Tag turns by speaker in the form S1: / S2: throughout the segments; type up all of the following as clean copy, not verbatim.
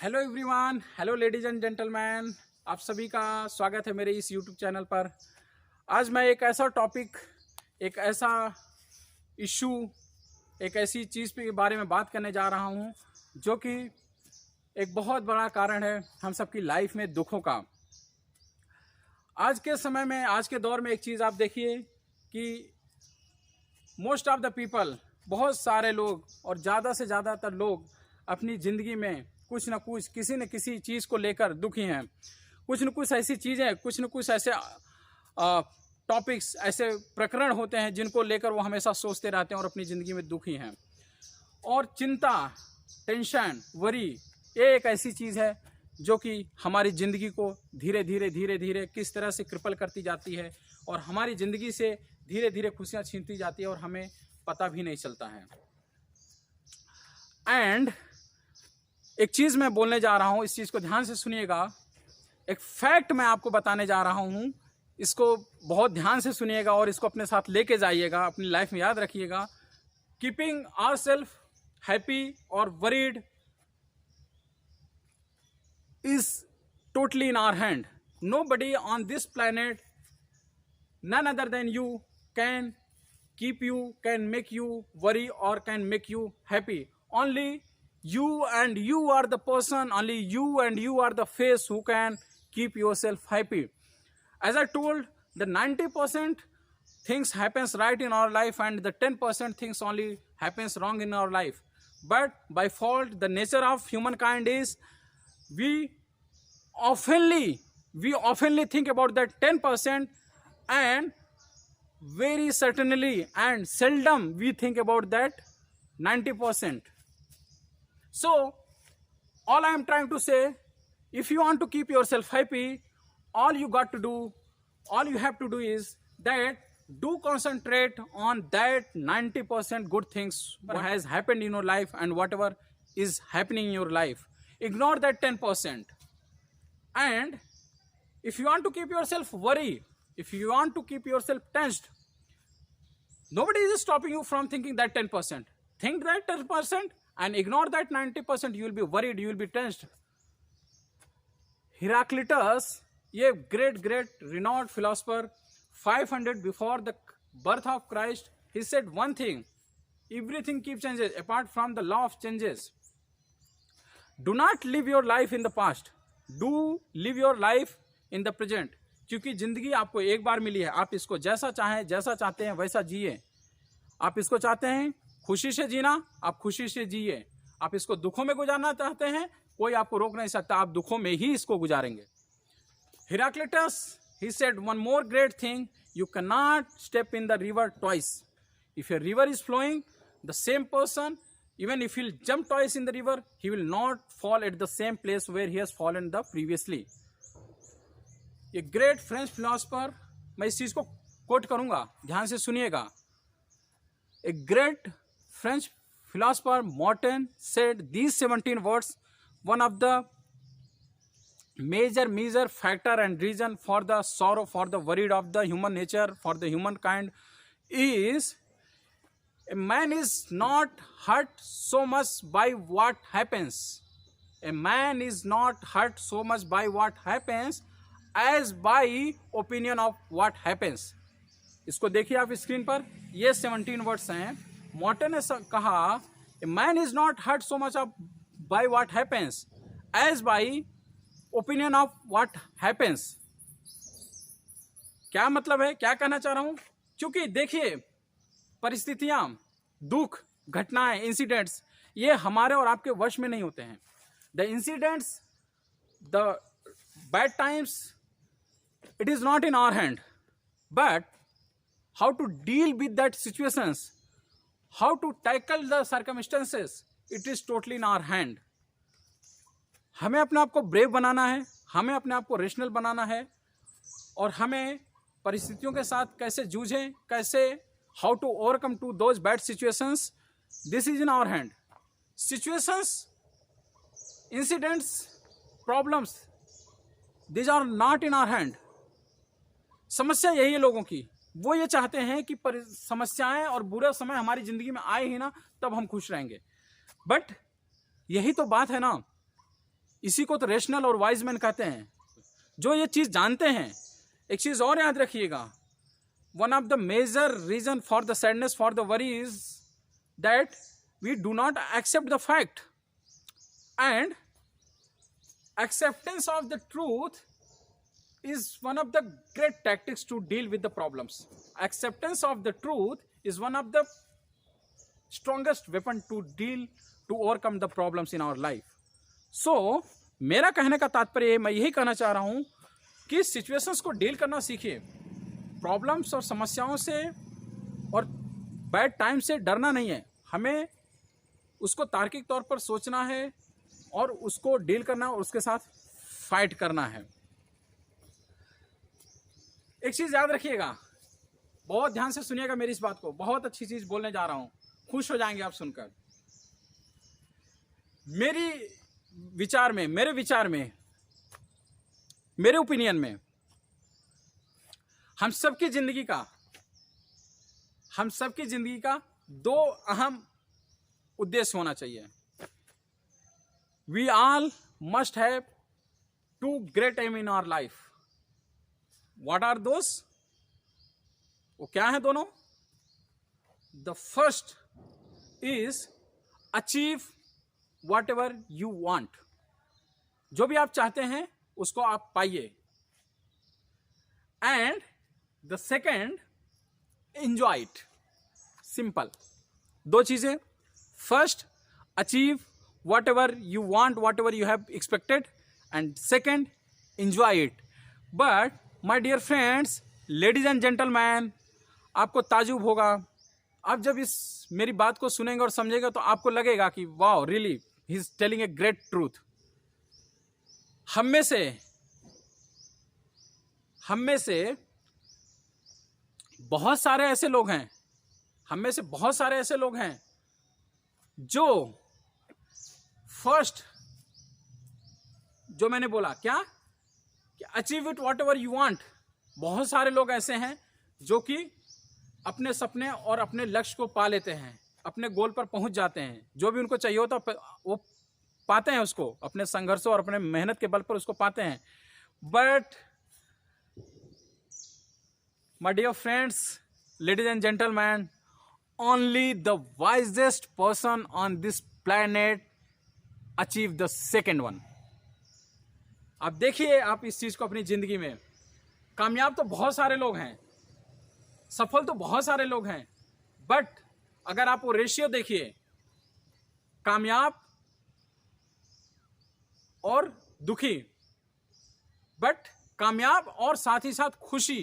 S1: Hello everyone, hello ladies and gentleman, आप सभी का स्वागत है मेरे इस यूट्यूब चैनल पर। आज मैं एक ऐसा टॉपिक, एक ऐसा इशू, एक ऐसी चीज़ के बारे में बात करने जा रहा हूँ जो कि एक बहुत बड़ा कारण है हम सबकी लाइफ में दुखों का। आज के समय में, आज के दौर में एक चीज़ आप देखिए कि मोस्ट ऑफ द पीपल, बहुत सारे लोग और ज़्यादा से ज़्यादातर लोग अपनी ज़िंदगी में कुछ न कुछ, किसी न किसी चीज़ को लेकर दुखी हैं। कुछ न कुछ ऐसी चीज़ें, कुछ न कुछ ऐसे टॉपिक्स, ऐसे प्रकरण होते हैं जिनको लेकर वो हमेशा सोचते रहते हैं और अपनी ज़िंदगी में दुखी हैं। और चिंता, टेंशन, वरी, ये एक ऐसी चीज़ है जो कि हमारी ज़िंदगी को धीरे धीरे किस तरह से क्रिपल करती जाती है और हमारी ज़िंदगी से धीरे धीरे खुशियाँ छीनती जाती है और हमें पता भी नहीं चलता है। एंड एक चीज़ मैं बोलने जा रहा हूँ, इस चीज़ को ध्यान से सुनिएगा। एक फैक्ट मैं आपको बताने जा रहा हूँ, इसको बहुत ध्यान से सुनिएगा और इसको अपने साथ लेके जाइएगा, अपनी लाइफ में याद रखिएगा। कीपिंग आवरसेल्फ हैप्पी और worried is totally in our hand. Nobody on this planet, none other than you, can keep you, can make you worry or can make you happy. Only you and you are the person, only you and you are the face who can keep yourself happy. As I told, the 90% things happens right in our life and the 10% things only happens wrong in our life. But by fault, the nature of humankind is we oftenly think about that 10% and very certainly and seldom we think about that 90%. So all I am trying to say, if you want to keep yourself happy, all you have to do is that do concentrate on that 90% good things what has happened in your life and whatever is happening in your life. Ignore that 10%. And if you want to keep yourself worried, if you want to keep yourself tensed, nobody is stopping you from thinking that 10%. Think that 10% and ignore that 90%. You will be worried, you will be tensed. Heraclitus, a great renowned philosopher, 500 before the birth of Christ, he said one thing: everything keeps changes apart from the law of changes. Do not live your life in the past. Do live your life in the present. क्योंकि जिंदगी आपको एक बार मिली है, आप इसको जैसा चाहें, जैसा चाहते हैं वैसा जिए। आप इसको चाहते हैं खुशी से जीना, आप खुशी से जिए। आप इसको दुखों में गुजारना चाहते हैं, कोई आपको रोक नहीं सकता, आप दुखों में ही इसको गुजारेंगे। Heraclitus, he said one more great thing: you cannot step in the river twice. If a river is flowing, the same person, even if he'll jump twice in the river, he will not fall at the same place where he has fallen the previously. A great French philosopher, मैं इस चीज़ को coat करूँगा, ध्यान से सुनिएगा। A great French philosopher Montaigne said these 17 words: one of the major factor and reason for the sorrow, for the worried of the human nature, for the humankind is a man is not hurt so much by what happens. A man is not hurt so much by what happens as by opinion of what happens. इसको देखिए आप screen पर, ये 17 words हैं। Morton ने कहा, a man is not hurt so much by what happens as by opinion of what happens. क्या मतलब है, क्या कहना चाह रहा हूं? क्योंकि देखिए, परिस्थितियां, दुख, घटनाएं, इंसिडेंट्स, ये हमारे और आपके वश में नहीं होते हैं। The incidents, the bad times, it is not in our hand, but how to deal with that situations, how to tackle the circumstances, it is totally in our hand. हमें अपने आप को ब्रेव बनाना है, हमें अपने आप को रेशनल बनाना है और हमें परिस्थितियों के साथ कैसे जूझें, कैसे how to overcome to those bad situations, this is in our hand. Situations, incidents, problems, these are not in our hand. समस्या यही है लोगों की, वो ये चाहते हैं कि समस्याएं और बुरा समय हमारी जिंदगी में आए ही ना, तब हम खुश रहेंगे। बट यही तो बात है ना, इसी को तो रेशनल और वाइज मैन कहते हैं, जो ये चीज़ जानते हैं। एक चीज़ और याद रखिएगा, one of the major reason for the sadness for the worry is that we do not accept the fact, and acceptance of the truth is one of the great tactics to deal with the problems. Acceptance of the truth is one of the strongest weapon to overcome the problems in our life. So मेरा कहने का तात्पर्य मैं यही कहना चाह रहा हूँ कि सिचुएशंस को डील करना सीखिए। प्रॉब्लम्स और समस्याओं से और बैड टाइम से डरना नहीं है, हमें उसको तार्किक तौर पर सोचना है और उसको डील करना और उसके साथ फाइट करना है। एक चीज़ याद रखिएगा, बहुत ध्यान से सुनिएगा मेरी इस बात को, बहुत अच्छी चीज़ बोलने जा रहा हूँ, खुश हो जाएंगे आप सुनकर। मेरे विचार में, मेरे ओपिनियन में, हम सबकी जिंदगी का दो अहम उद्देश्य होना चाहिए। We all must have two great aim in our life. What are those? वो क्या है दोनों? The first is achieve whatever you want. जो भी आप चाहते हैं उसको आप पाइए। And the second, enjoy it. Simple. दो चीजें, first achieve whatever you want, whatever you have expected, and second, enjoy it. But my dear friends, ladies and gentlemen, आपको ताजुब होगा, आप जब इस मेरी बात को सुनेंगे और समझेंगे तो आपको लगेगा कि wow, really he is telling a great truth. हम में से बहुत सारे ऐसे लोग हैं जो फर्स्ट, जो मैंने बोला क्या कि achieve it what ever you want. बहुत सारे लोग ऐसे हैं जो कि अपने सपने और अपने लक्ष्य को पा लेते हैं, अपने गोल पर पहुंच जाते हैं, जो भी उनको चाहिए होता वो पाते हैं, उसको अपने संघर्षों और अपने मेहनत के बल पर उसको पाते हैं। But my dear friends, ladies and gentleman, only the wisest person on this planet achieve the second one. आप देखिए, आप इस चीज को अपनी जिंदगी में, कामयाब तो बहुत सारे लोग हैं, सफल तो बहुत सारे लोग हैं, बट अगर आप वो रेशियो देखिए, कामयाब और दुखी, बट कामयाब और साथ ही साथ खुशी,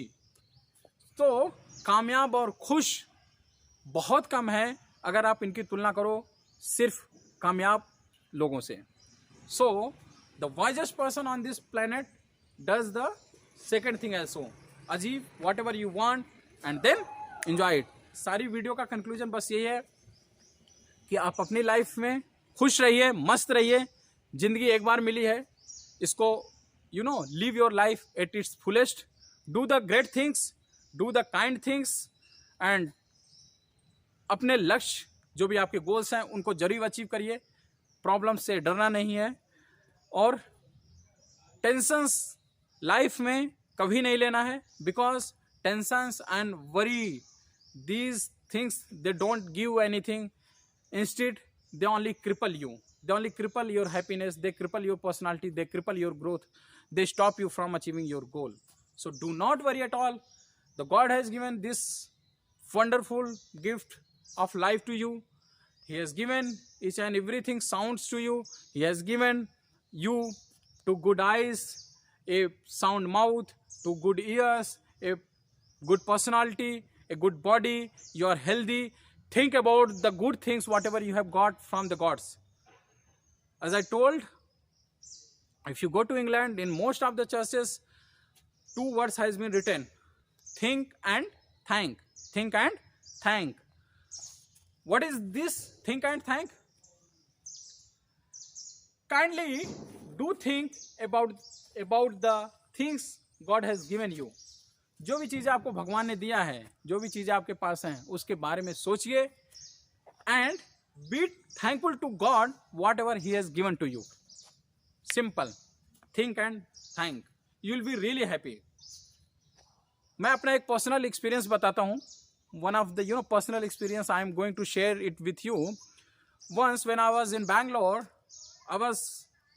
S1: तो कामयाब और खुश बहुत कम है अगर आप इनकी तुलना करो सिर्फ कामयाब लोगों से। So the wisest person on this planet does the second thing also, achieve whatever you want and then enjoy it. सारी वीडियो का कंक्लूजन बस यही है कि आप अपनी लाइफ में खुश रहिए, मस्त रहिए। जिंदगी एक बार मिली है, इसको live your life at its fullest, do the great things, do the kind things, and अपने लक्ष्य जो भी आपके गोल्स हैं उनको जरूर अचीव करिए। प्रॉब्लम से डरना नहीं है, और टेंशंस लाइफ में कभी नहीं लेना है, because tensions and worry, these things they don't give anything, instead they only cripple you, they only cripple your happiness, they cripple your personality, they cripple your growth, they stop you from achieving your goal. So do not worry at all. The God has given this wonderful gift of life to you. He has given each and everything sounds to you. He has given you to good eyes, a sound mouth, to good ears, a good personality, a good body, you are healthy. Think about the good things whatever you have got from the gods. As I told, if you go to England, in most of the churches, 2 words has been written: think and thank. Think and thank. What is this think and thank? Kindly do think about the things God has given you. जो भी चीज़ें आपको भगवान ने दिया है, जो भी चीज़ें आपके पास हैं, उसके बारे में सोचिए, and be thankful to God whatever he has given to you. Simple, think and thank, you will be really happy. मैं अपना एक पर्सनल एक्सपीरियंस बताता हूँ। One of the personal experience I am going to share it with you. Once when I was in Bangalore, I was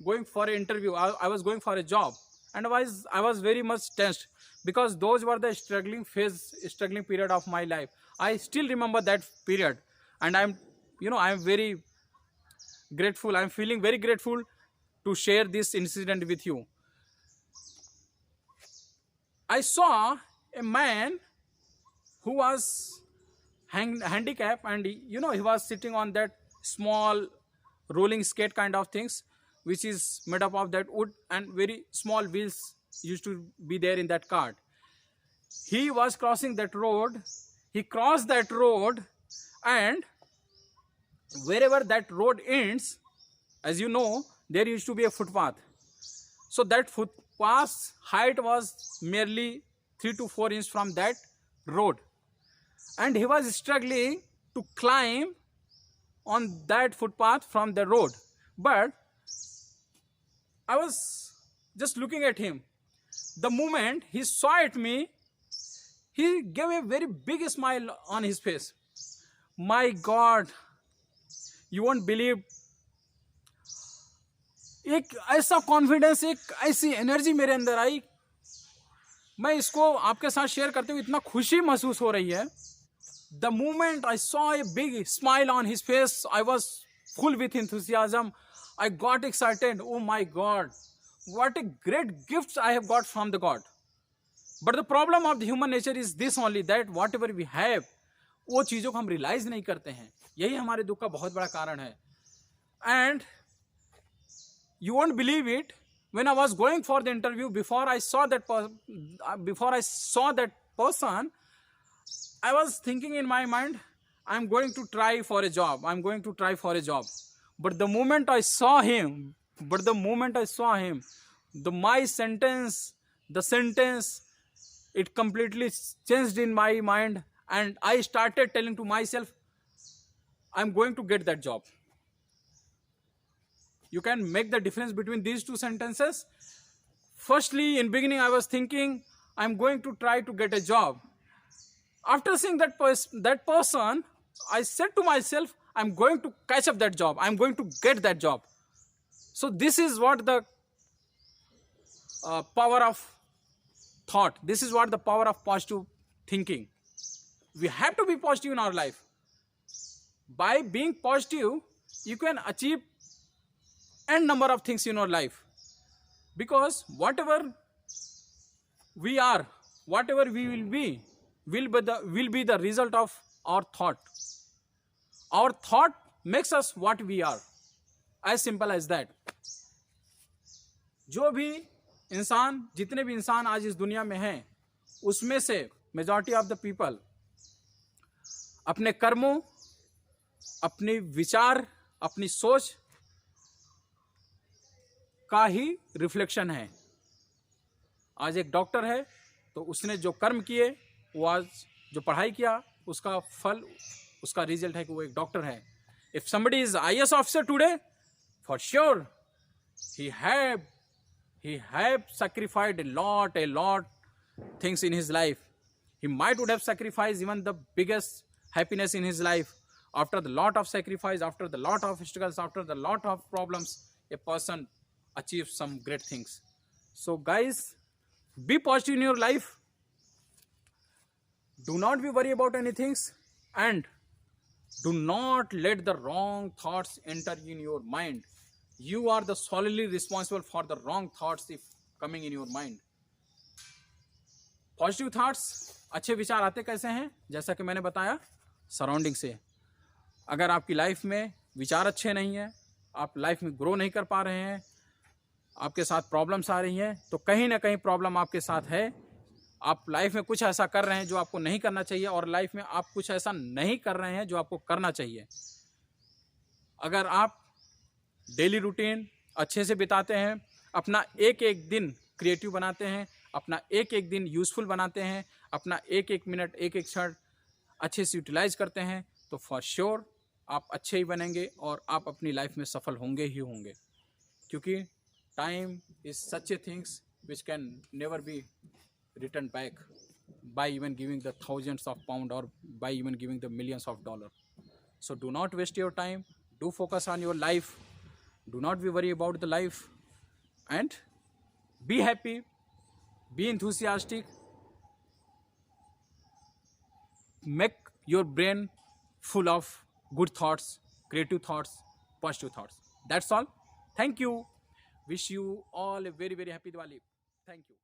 S1: going for an interview. I was going for a job, and I was very much tensed because those were the struggling period of my life. I still remember that period, and I'm very grateful. I'm feeling very grateful to share this incident with you. I saw a man who was handicapped, and he was sitting on that small rolling skate kind of things, which is made up of that wood, and very small wheels used to be there in that cart. He was crossing that road. He crossed that road, and wherever that road ends, as you know, there used to be a footpath. So that footpath's height was merely 3 to 4 inches from that road, and he was struggling to climb on that footpath from the road. But I was just looking at him. The moment he saw at me, he gave a very big smile on his face. My God, you won't believe, एक ऐसा confidence, एक ऐसी energy मेरे अंदर आई। मैं इसको आपके साथ शेयर करते हुए इतना खुशी महसूस हो रही है। The moment I saw a big smile on his face, I was full with enthusiasm. I got excited. Oh my God, what a great gift I have got from the God. But the problem of the human nature is this only, that whatever we have, वो चीज़ों को हम realise नहीं करते हैं। यही हमारे दुख का बहुत बड़ा कारण है। And you won't believe it, when I was going for the interview, before I saw that person, I was thinking in my mind, I'm going to try for a job. But the moment I saw him, the sentence, it completely changed in my mind, and I started telling to myself, I'm going to get that job. You can make the difference between these two sentences. Firstly, in beginning, I was thinking, I'm going to try to get a job. After seeing that person, I said to myself, I'm going to catch up that job. I'm going to get that job. So this is what the power of thought. This is what the power of positive thinking. We have to be positive in our life. By being positive, you can achieve n number of things in your life. Because whatever we are, whatever we will be, will be the result of our thought. Our thought makes us what we are. As simple as that. जो भी इंसान, जितने भी इंसान आज इस दुनिया में हैं, उसमें से मेजॉरिटी ऑफ द पीपल अपने कर्मों, अपने विचार, अपनी सोच का ही रिफ्लेक्शन है। आज एक डॉक्टर है, तो उसने जो कर्म किए, वो आज जो पढ़ाई किया, उसका फल, उसका रिजल्ट है कि वो एक डॉक्टर है। If somebody is IAS officer today, for sure he have sacrificed a lot things in his life. He might would have sacrificed even the biggest happiness in his life. After the lot of sacrifice, after the lot of struggles, after the lot of problems, a person achieves some great things. So guys, be positive in your life. Do not be worried about anything, and do not let the wrong thoughts enter in your mind. You are the solely responsible for the wrong thoughts if coming in your mind. Positive thoughts, अच्छे विचार आते कैसे हैं? जैसा कि मैंने बताया, surrounding से। अगर आपकी लाइफ में विचार अच्छे नहीं हैं, आप लाइफ में ग्रो नहीं कर पा रहे हैं, आपके साथ प्रॉब्लम्स आ रही हैं, तो कहीं ना कहीं प्रॉब्लम आपके साथ है। आप लाइफ में कुछ ऐसा कर रहे हैं जो आपको नहीं करना चाहिए, और लाइफ में आप कुछ ऐसा नहीं कर रहे हैं जो आपको करना चाहिए। अगर आप डेली रूटीन अच्छे से बिताते हैं, अपना एक एक दिन क्रिएटिव बनाते हैं, अपना एक एक दिन यूज़फुल बनाते हैं, अपना एक एक मिनट, एक एक क्षण अच्छे से यूटिलाइज करते हैं, तो फॉर श्योर आप अच्छे ही बनेंगे और आप अपनी लाइफ में सफल होंगे ही होंगे। क्योंकि time is such a things which can never be returned back by even giving the thousands of pound or by even giving the millions of dollars. So do not waste your time. Do focus on your life. Do not be worried about the life, and be happy, be enthusiastic, make your brain full of good thoughts, creative thoughts, positive thoughts. That's all. Thank you. Wish you all a very, very happy Diwali. Thank you.